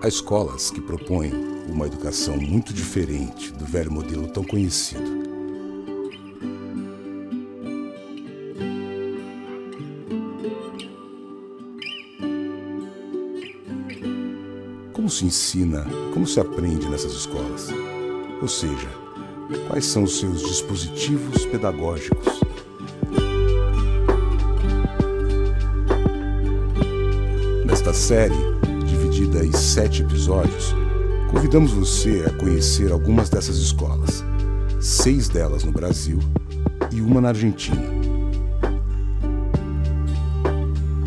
Há escolas que propõem uma educação muito diferente do velho modelo tão conhecido. Como se ensina, como se aprende nessas escolas? Ou seja, quais são os seus dispositivos pedagógicos? Nesta série, dividida em 7 episódios, convidamos você a conhecer algumas dessas escolas, 6 delas no Brasil e uma na Argentina.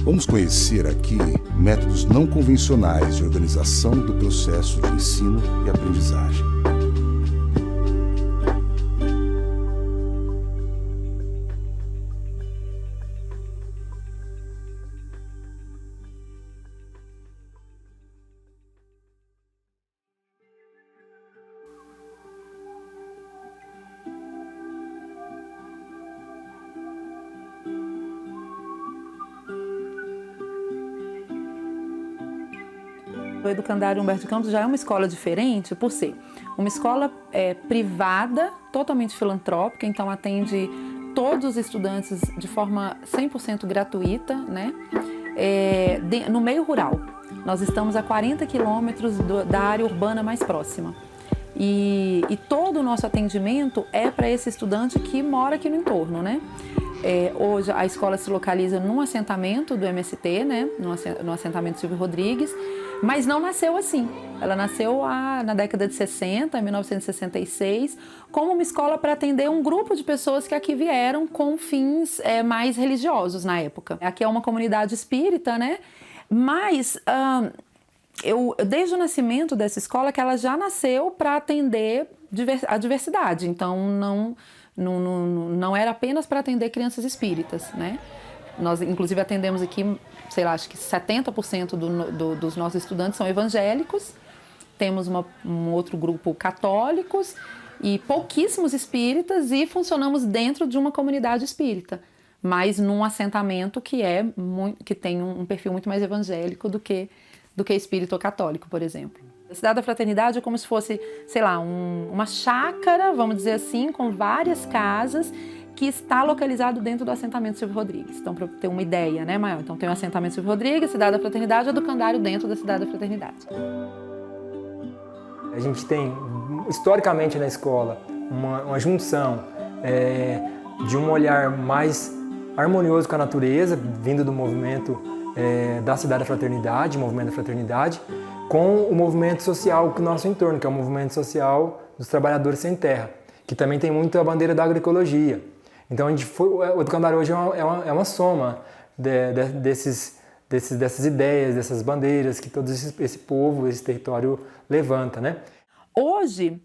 Vamos conhecer aqui métodos não convencionais de organização do processo de ensino e aprendizagem. O Educandário Humberto de Campos já é uma escola diferente por ser uma escola privada, totalmente filantrópica, então atende todos os estudantes de forma 100% gratuita, né? No meio rural. Nós estamos a 40 quilômetros da área urbana mais próxima. E todo o nosso atendimento é para esse estudante que mora aqui no entorno, né? Hoje a escola se localiza num assentamento do MST, né? No assentamento Silvio Rodrigues, mas não nasceu assim. Ela nasceu na década de 60, em 1966, como uma escola para atender um grupo de pessoas que aqui vieram com fins mais religiosos na época. Aqui é uma comunidade espírita, né? Mas desde o nascimento dessa escola, que ela já nasceu para atender a diversidade. Então não era apenas para atender crianças espíritas, né? Nós, inclusive, atendemos aqui, sei lá, acho que 70% dos nossos estudantes são evangélicos. Temos um outro grupo católicos e pouquíssimos espíritas, e funcionamos dentro de uma comunidade espírita, mas num assentamento que tem um perfil muito mais evangélico do que espírita ou católico, por exemplo. A Cidade da Fraternidade é como se fosse, sei lá, uma chácara, vamos dizer assim, com várias casas, que está localizado dentro do assentamento Silvio Rodrigues. Então, para ter uma ideia, né, maior. Então, tem o assentamento Silvio Rodrigues, Cidade da Fraternidade, e o Educandário dentro da Cidade da Fraternidade. A gente tem, historicamente na escola, uma junção de um olhar mais harmonioso com a natureza, vindo do movimento da Cidade da Fraternidade, movimento da fraternidade, com o movimento social do nosso entorno, que é o movimento social dos trabalhadores sem terra, que também tem muito a bandeira da agroecologia. Então, o Educandário hoje é uma soma dessas ideias, dessas bandeiras que todo esse povo, esse território levanta, né? Hoje,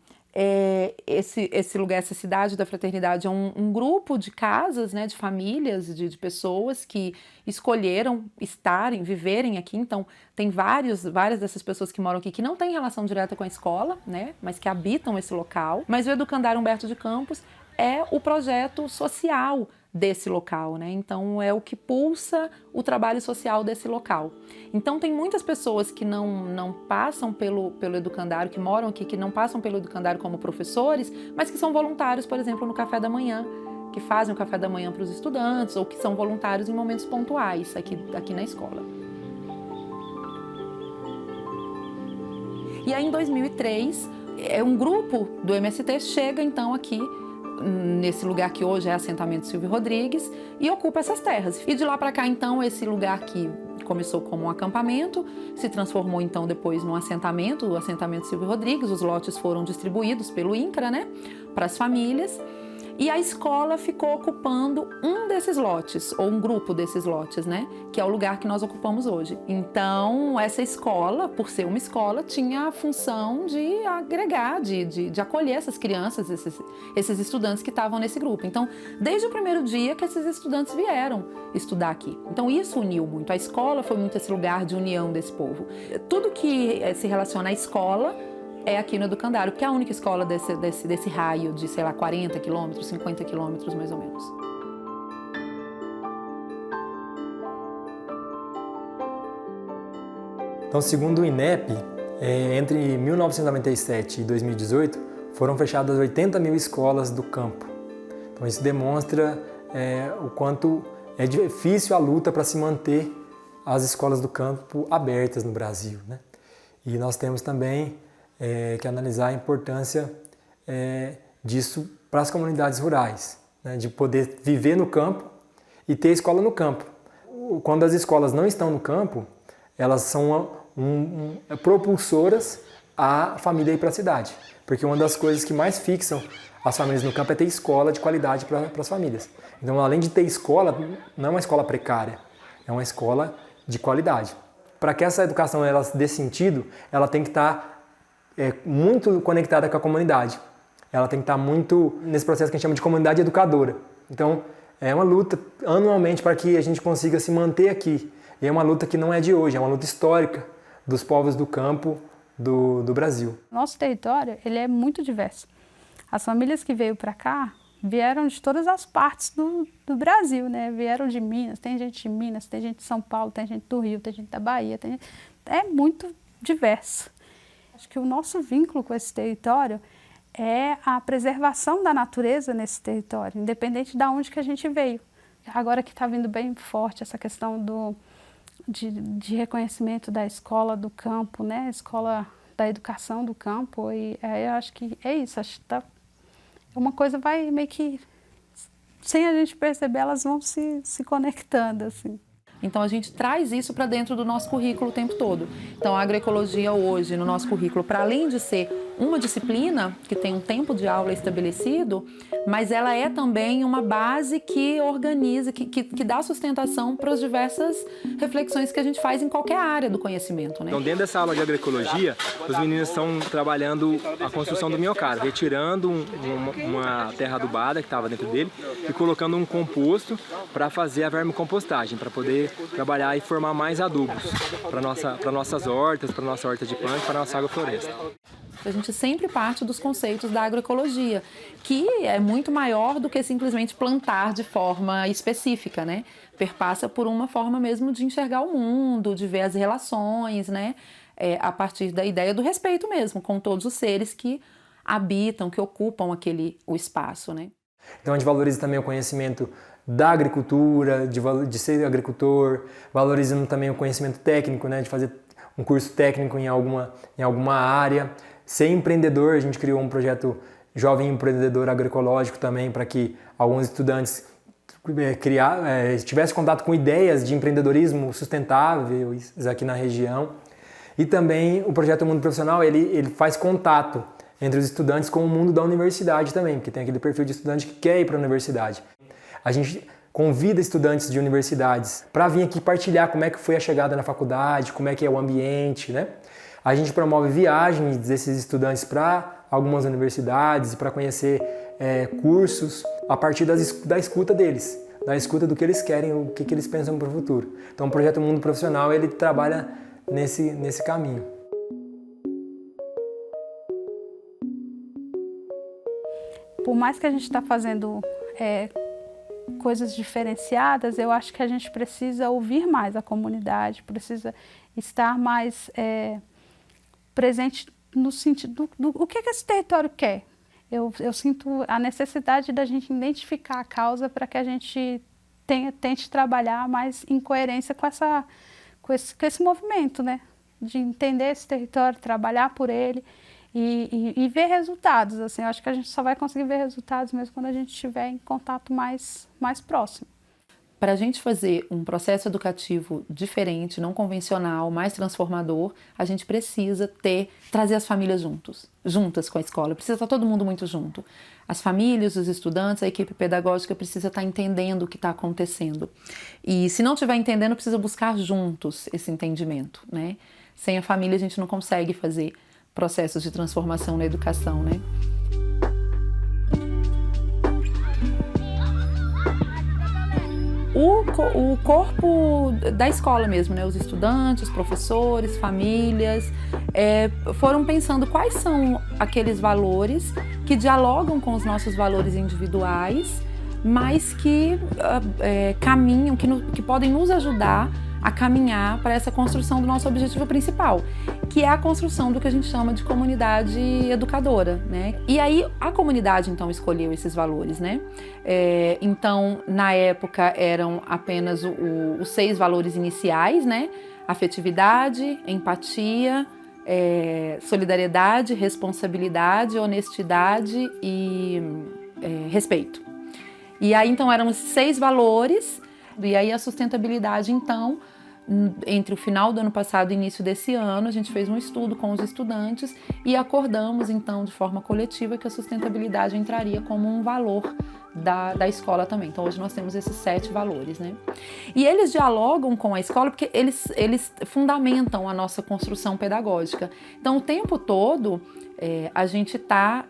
esse lugar, essa Cidade da Fraternidade é um grupo de casas, né, de famílias, de pessoas que escolheram viverem aqui. Então, tem várias dessas pessoas que moram aqui que não têm relação direta com a escola, né, mas que habitam esse local. Mas o Educandário Humberto de Campos é o projeto social desse local, né? Então é o que pulsa o trabalho social desse local. Então tem muitas pessoas que não passam pelo Educandário, que moram aqui, que não passam pelo Educandário como professores, mas que são voluntários, por exemplo, no café da manhã, que fazem o café da manhã para os estudantes, ou que são voluntários em momentos pontuais aqui na escola. E aí em 2003, um grupo do MST chega então aqui nesse lugar que hoje é assentamento Silvio Rodrigues, e ocupa essas terras. E de lá para cá, então, esse lugar que começou como um acampamento, se transformou então depois num assentamento, o assentamento Silvio Rodrigues. Os lotes foram distribuídos pelo INCRA, né, para as famílias. E a escola ficou ocupando um desses lotes, ou um grupo desses lotes, né? Que é o lugar que nós ocupamos hoje. Então, essa escola, por ser uma escola, tinha a função de agregar, de acolher essas crianças, esses estudantes que estavam nesse grupo. Então, desde o primeiro dia que esses estudantes vieram estudar aqui. Então, isso uniu muito. A escola foi muito esse lugar de união desse povo. Tudo que se relaciona à escola é aqui no Educandário, porque é a única escola desse raio de, sei lá, 40 quilômetros, 50 quilômetros mais ou menos. Então, segundo o INEP, Entre 1997 e 2018, foram fechadas 80 mil escolas do campo. Então isso demonstra o quanto é difícil a luta para se manter as escolas do campo abertas no Brasil, né? E nós temos também que analisar a importância disso para as comunidades rurais, né? De poder viver no campo e ter escola no campo. Quando as escolas não estão no campo, elas são propulsoras à família ir para a cidade. Porque uma das coisas que mais fixam as famílias no campo é ter escola de qualidade para as famílias. Então, além de ter escola, não é uma escola precária, é uma escola de qualidade. Para que essa educação ela dê sentido, ela tem que estar muito conectada com a comunidade. Ela tem que estar muito nesse processo que a gente chama de comunidade educadora. Então, é uma luta anualmente para que a gente consiga se manter aqui. E é uma luta que não é de hoje, é uma luta histórica dos povos do campo do Brasil. Nosso território ele é muito diverso. As famílias que veio para cá vieram de todas as partes do Brasil, né? Vieram de Minas, tem gente de Minas, tem gente de São Paulo, tem gente do Rio, tem gente da Bahia, é muito diverso. Acho que o nosso vínculo com esse território é a preservação da natureza nesse território, independente de onde que a gente veio. Agora que está vindo bem forte essa questão de reconhecimento da escola do campo, né? A escola da educação do campo, e eu acho que é isso, acho que uma coisa vai meio que, sem a gente perceber, elas vão se conectando, assim. Então, a gente traz isso para dentro do nosso currículo o tempo todo. Então, a agroecologia hoje, no nosso currículo, para além de ser uma disciplina que tem um tempo de aula estabelecido, mas ela é também uma base que organiza, que dá sustentação para as diversas reflexões que a gente faz em qualquer área do conhecimento, né? Então, dentro dessa aula de agroecologia, os meninos estão trabalhando a construção do minhocário, retirando uma terra adubada que estava dentro dele e colocando um composto para fazer a vermicompostagem, para poder trabalhar e formar mais adubos para nossas hortas, para nossa horta de planta, para nossa agrofloresta. A gente sempre parte dos conceitos da agroecologia, que é muito maior do que simplesmente plantar de forma específica, né? Perpassa por uma forma mesmo de enxergar o mundo, de ver as relações, né? A partir da ideia do respeito mesmo, com todos os seres que habitam, que ocupam o espaço, né? Então a gente valoriza também o conhecimento da agricultura, de ser agricultor, valorizando também o conhecimento técnico, né? De fazer um curso técnico em alguma área. Ser empreendedor, a gente criou um projeto Jovem Empreendedor Agroecológico também, para que alguns estudantes tivessem contato com ideias de empreendedorismo sustentável aqui na região. E também o projeto Mundo Profissional, ele faz contato entre os estudantes com o mundo da universidade também, porque tem aquele perfil de estudante que quer ir para a universidade. A gente convida estudantes de universidades para vir aqui partilhar como é que foi a chegada na faculdade, como é que é o ambiente, né? A gente promove viagens desses estudantes para algumas universidades para conhecer cursos a partir da escuta deles, da escuta do que eles querem, o que eles pensam para o futuro. Então o Projeto Mundo Profissional ele trabalha nesse caminho. Por mais que a gente está fazendo coisas diferenciadas, eu acho que a gente precisa ouvir mais a comunidade, precisa estar mais presente no sentido do que esse território quer. Eu sinto a necessidade da gente identificar a causa para que a gente tente trabalhar mais em coerência com esse movimento, né? De entender esse território, trabalhar por ele e ver resultados. Assim, eu acho que a gente só vai conseguir ver resultados mesmo quando a gente estiver em contato mais próximo. Para a gente fazer um processo educativo diferente, não convencional, mais transformador, a gente precisa trazer as famílias juntas com a escola. Precisa estar todo mundo muito junto. As famílias, os estudantes, a equipe pedagógica precisa estar entendendo o que está acontecendo. E se não estiver entendendo, precisa buscar juntos esse entendimento, né? Sem a família a gente não consegue fazer processos de transformação na educação, né? O corpo da escola mesmo, né? Os estudantes, os professores, famílias, foram pensando quais são aqueles valores que dialogam com os nossos valores individuais, mas que caminham, que podem nos ajudar a caminhar para essa construção do nosso objetivo principal, que é a construção do que a gente chama de comunidade educadora, né? E aí a comunidade então escolheu esses valores, né? Então na época eram apenas os 6 valores iniciais, né? Afetividade, empatia, solidariedade, responsabilidade, honestidade e respeito. E aí então eram os 6 valores. E aí a sustentabilidade, então, entre o final do ano passado e início desse ano, a gente fez um estudo com os estudantes e acordamos, então, de forma coletiva, que a sustentabilidade entraria como um valor da escola também. Então, hoje nós temos esses 7 valores, né? E eles dialogam com a escola porque eles fundamentam a nossa construção pedagógica. Então, o tempo todo, a gente está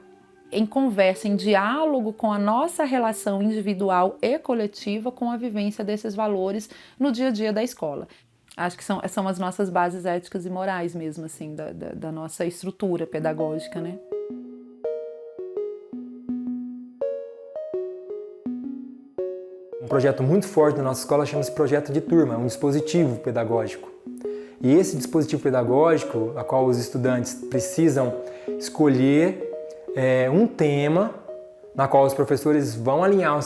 em conversa, em diálogo com a nossa relação individual e coletiva com a vivência desses valores no dia a dia da escola. Acho que são as nossas bases éticas e morais mesmo, assim, da nossa estrutura pedagógica, né? Um projeto muito forte da nossa escola chama-se Projeto de Turma, um dispositivo pedagógico. E esse dispositivo pedagógico, a qual os estudantes precisam escolher um tema na qual os professores vão alinhar os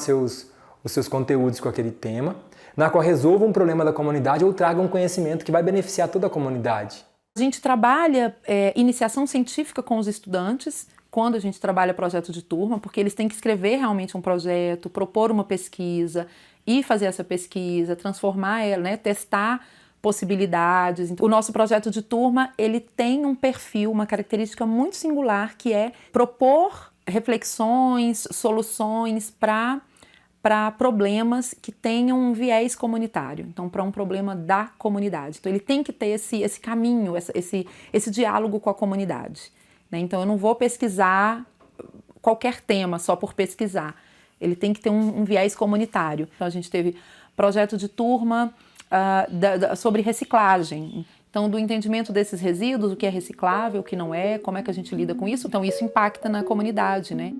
seus conteúdos com aquele tema, na qual resolvam um problema da comunidade ou tragam um conhecimento que vai beneficiar toda a comunidade. A gente trabalha iniciação científica com os estudantes quando a gente trabalha projeto de turma, porque eles têm que escrever realmente um projeto, propor uma pesquisa e fazer essa pesquisa, transformar ela, né, testar possibilidades. O nosso projeto de turma, ele tem um perfil, uma característica muito singular, que é propor reflexões, soluções para problemas que tenham um viés comunitário, então para um problema da comunidade. Então ele tem que ter esse caminho, esse diálogo com a comunidade, né? Então eu não vou pesquisar qualquer tema só por pesquisar, ele tem que ter um viés comunitário. Então a gente teve projeto de turma sobre reciclagem, então do entendimento desses resíduos, o que é reciclável, o que não é, como é que a gente lida com isso, então isso impacta na comunidade, né?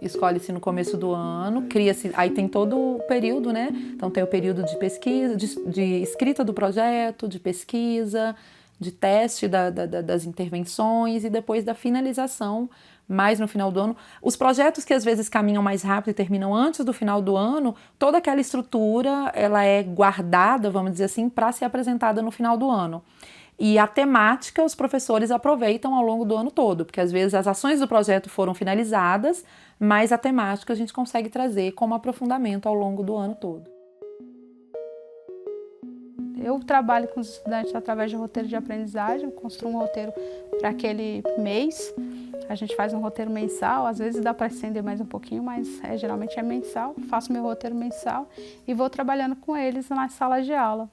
Escolhe-se no começo do ano, cria-se, aí tem todo o período, né? Então tem o período de pesquisa, de escrita do projeto, de pesquisa, de teste das intervenções e depois da finalização, mais no final do ano. Os projetos que às vezes caminham mais rápido e terminam antes do final do ano, toda aquela estrutura ela é guardada, vamos dizer assim, para ser apresentada no final do ano. E a temática os professores aproveitam ao longo do ano todo, porque às vezes as ações do projeto foram finalizadas, mas a temática a gente consegue trazer como aprofundamento ao longo do ano todo. Eu trabalho com os estudantes através de roteiro de aprendizagem, construo um roteiro para aquele mês. A gente faz um roteiro mensal, às vezes dá para estender mais um pouquinho, mas geralmente é mensal. Faço meu roteiro mensal e vou trabalhando com eles na sala de aula.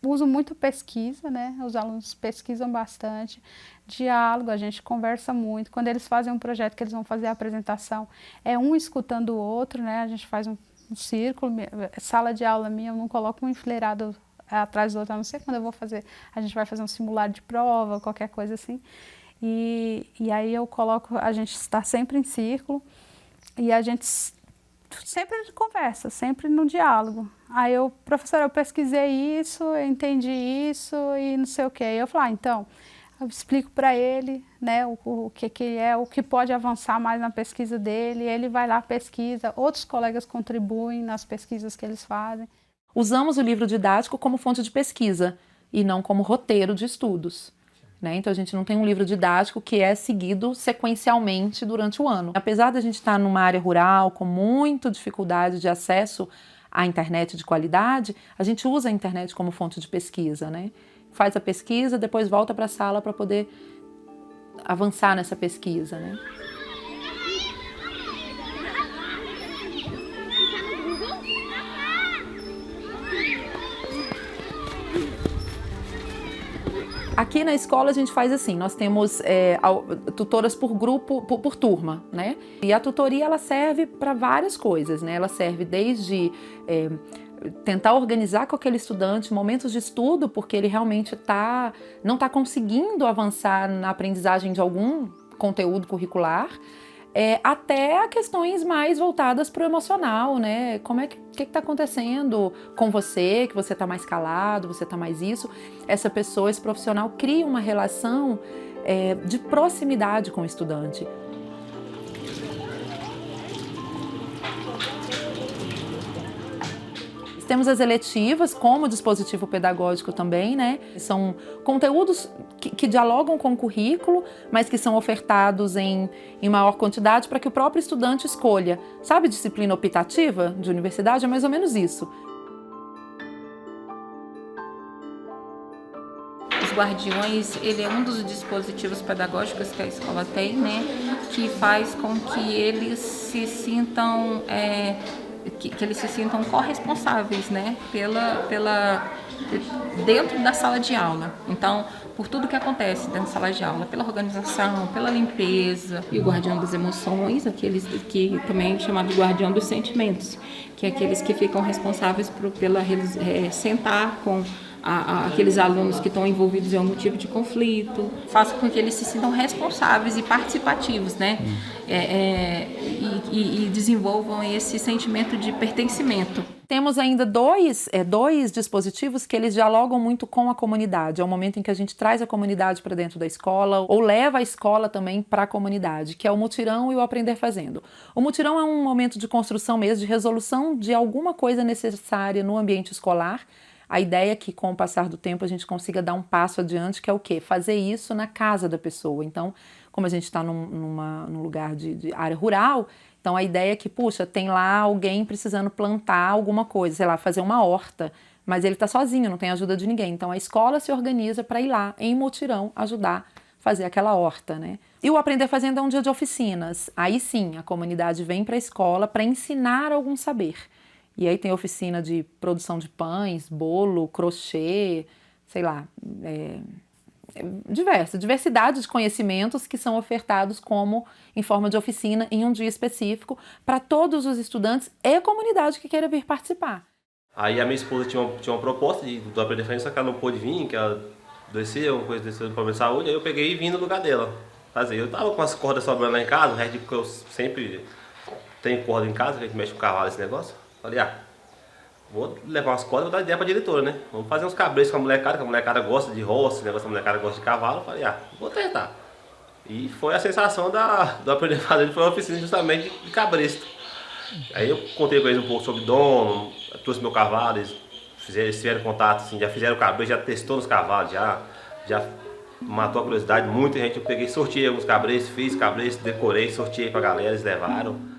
Uso muito pesquisa, né? Os alunos pesquisam bastante, diálogo, a gente conversa muito. Quando eles fazem um projeto que eles vão fazer a apresentação, é um escutando o outro, né? A gente faz um círculo, sala de aula minha, eu não coloco um enfileirado atrás do outro, a não ser quando eu vou fazer, a gente vai fazer um simulado de prova, qualquer coisa assim. E aí eu coloco, a gente está sempre em círculo e a gente sempre conversa, sempre no diálogo. Aí eu, professora, eu pesquisei isso, eu entendi isso e não sei o quê. Aí eu falo, então, eu explico para ele, né, o que é, o que pode avançar mais na pesquisa dele, ele vai lá, pesquisa, outros colegas contribuem nas pesquisas que eles fazem. Usamos o livro didático como fonte de pesquisa e não como roteiro de estudos, né? Então a gente não tem um livro didático que é seguido sequencialmente durante o ano. Apesar de a gente estar numa área rural com muita dificuldade de acesso à internet de qualidade, a gente usa a internet como fonte de pesquisa, né? Faz a pesquisa, depois volta para a sala para poder avançar nessa pesquisa, né? Aqui na escola a gente faz assim, nós temos tutoras por grupo, por turma, né? E a tutoria ela serve para várias coisas, né? Ela serve desde tentar organizar com aquele estudante momentos de estudo, porque ele realmente não está conseguindo avançar na aprendizagem de algum conteúdo curricular. até a questões mais voltadas para o emocional, né? O que está acontecendo com você, que você está mais calado, você está mais isso. Essa pessoa, esse profissional cria uma relação de proximidade com o estudante. Temos as eletivas como dispositivo pedagógico também, né? São conteúdos que dialogam com o currículo, mas que são ofertados em maior quantidade para que o próprio estudante escolha. Sabe, disciplina optativa de universidade? É mais ou menos isso. Os guardiões, ele é um dos dispositivos pedagógicos que a escola tem, né? Que faz com que eles se sintam... Que eles se sintam corresponsáveis, né, dentro da sala de aula. Então, por tudo que acontece dentro da sala de aula, pela organização, pela limpeza, e o guardião das emoções, aqueles que também é chamado de guardião dos sentimentos, que é aqueles que ficam responsáveis pela sentar com aqueles alunos que estão envolvidos em algum tipo de conflito, faça com que eles se sintam responsáveis e participativos, né? E desenvolvam esse sentimento de pertencimento. Temos ainda dois dispositivos que eles dialogam muito com a comunidade. É o momento em que a gente traz a comunidade para dentro da escola ou leva a escola também para a comunidade, que é o mutirão e o aprender fazendo. O mutirão é um momento de construção mesmo, de resolução de alguma coisa necessária no ambiente escolar. A ideia é que, com o passar do tempo, a gente consiga dar um passo adiante, que é o quê? Fazer isso na casa da pessoa. Então, como a gente está num lugar de área rural, então a ideia é que, puxa, tem lá alguém precisando plantar alguma coisa, sei lá, fazer uma horta, mas ele está sozinho, não tem ajuda de ninguém. Então a escola se organiza para ir lá, em mutirão, ajudar a fazer aquela horta, né? E o Aprender Fazendo é um dia de oficinas. Aí sim, a comunidade vem para a escola para ensinar algum saber. E aí tem oficina de produção de pães, bolo, crochê, sei lá, diversidade de conhecimentos que são ofertados como em forma de oficina em um dia específico para todos os estudantes e a comunidade que queira vir participar. Aí a minha esposa tinha uma proposta do Aprender Fazendo, só que ela não pôde vir, que ela desceu, uma coisa desceu do problema de saúde, aí eu peguei e vim no lugar dela fazer. Eu tava com as cordas sobrando lá em casa, o resto que eu sempre tenho corda em casa, a gente mexe com o cavalo esse negócio. Falei, vou levar umas cordas e vou dar ideia pra diretora, né? Vamos fazer uns cabreços com a molecada, que a molecada gosta de roça, esse negócio, a molecada gosta de cavalo. Falei, vou tentar. E foi a sensação do Aprender Fazendo, foi uma oficina justamente de cabresto. Aí eu contei pra eles um pouco sobre dono, trouxe meu cavalo, eles fizeram contato, assim, já fizeram o cabresto, já testou nos cavalos, já matou a curiosidade, muita gente. Eu peguei, sorteei alguns cabrestos, fiz cabresto, decorei, sorteei pra galera, eles levaram.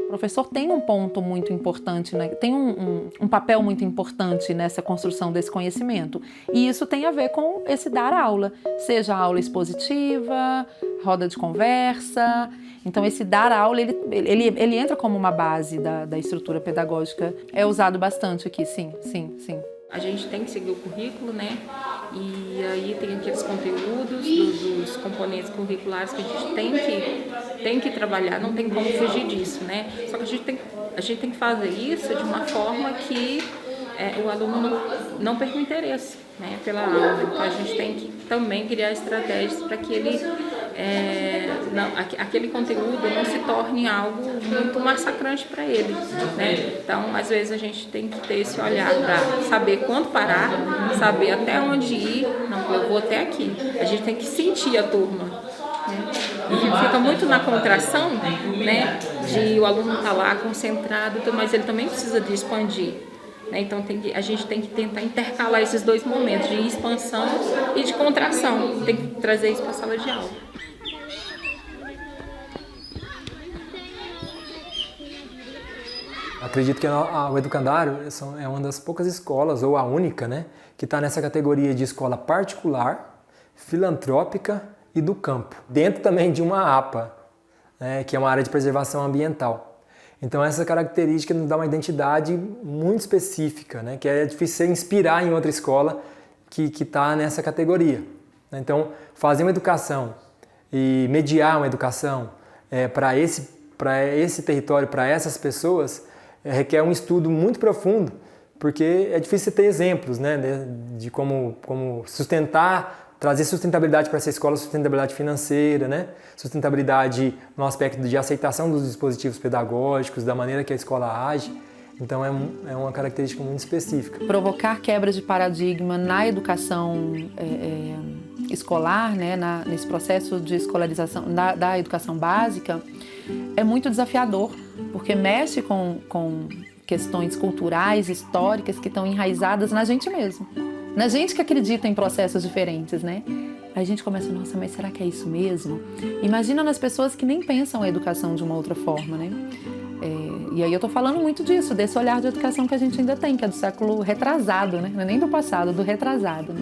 O professor tem um ponto muito importante, né? Tem um papel muito importante nessa construção desse conhecimento. E isso tem a ver com esse dar aula, seja aula expositiva, roda de conversa. Então esse dar aula, ele entra como uma base da estrutura pedagógica. É usado bastante aqui, sim. A gente tem que seguir o currículo, né? E aí tem aqueles conteúdos dos componentes curriculares que a gente tem que trabalhar, não tem como fugir disso, né? Só que a gente tem que fazer isso de uma forma que o aluno não perca o interesse, né, pela aula. Então a gente tem que também criar estratégias para que ele aquele conteúdo não se torne algo muito massacrante para ele, né? Então, às vezes a gente tem que ter esse olhar para saber quando parar, saber até onde ir. Não, eu vou até aqui. A gente tem que sentir a turma, né? E fica muito na contração, né, de o aluno estar lá concentrado, mas ele também precisa de expandir. Então a gente tem que tentar intercalar esses dois momentos de expansão e de contração. Tem que trazer isso para a sala de aula. Acredito que o Educandário é uma das poucas escolas, ou a única, né, que está nessa categoria de escola particular, filantrópica e do campo. Dentro também de uma APA, né, que é uma área de preservação ambiental. Então essa característica nos dá uma identidade muito específica, né? Que é difícil você inspirar em outra escola que está nessa categoria. Então fazer uma educação e mediar uma educação para esse território, para essas pessoas, requer um estudo muito profundo porque é difícil ter exemplos, né, de como sustentar, trazer sustentabilidade para essa escola, sustentabilidade financeira, né, sustentabilidade no aspecto de aceitação dos dispositivos pedagógicos, da maneira que a escola age. Então é uma característica muito específica. Provocar quebra de paradigma na educação escolar, né, nesse processo de escolarização da educação básica, é muito desafiador, porque mexe com questões culturais, históricas, que estão enraizadas na gente mesmo. Na gente que acredita em processos diferentes, né? Aí a gente começa, nossa, mas será que é isso mesmo? Imagina nas pessoas que nem pensam a educação de uma outra forma, né? E aí eu tô falando muito disso, desse olhar de educação que a gente ainda tem, que é do século retrasado, né? Não é nem do passado, do retrasado, né?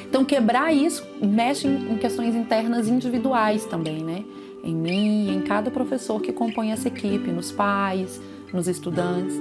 Então quebrar isso mexe em questões internas individuais também, né? Em mim e em cada professor que compõe essa equipe, nos pais, nos estudantes.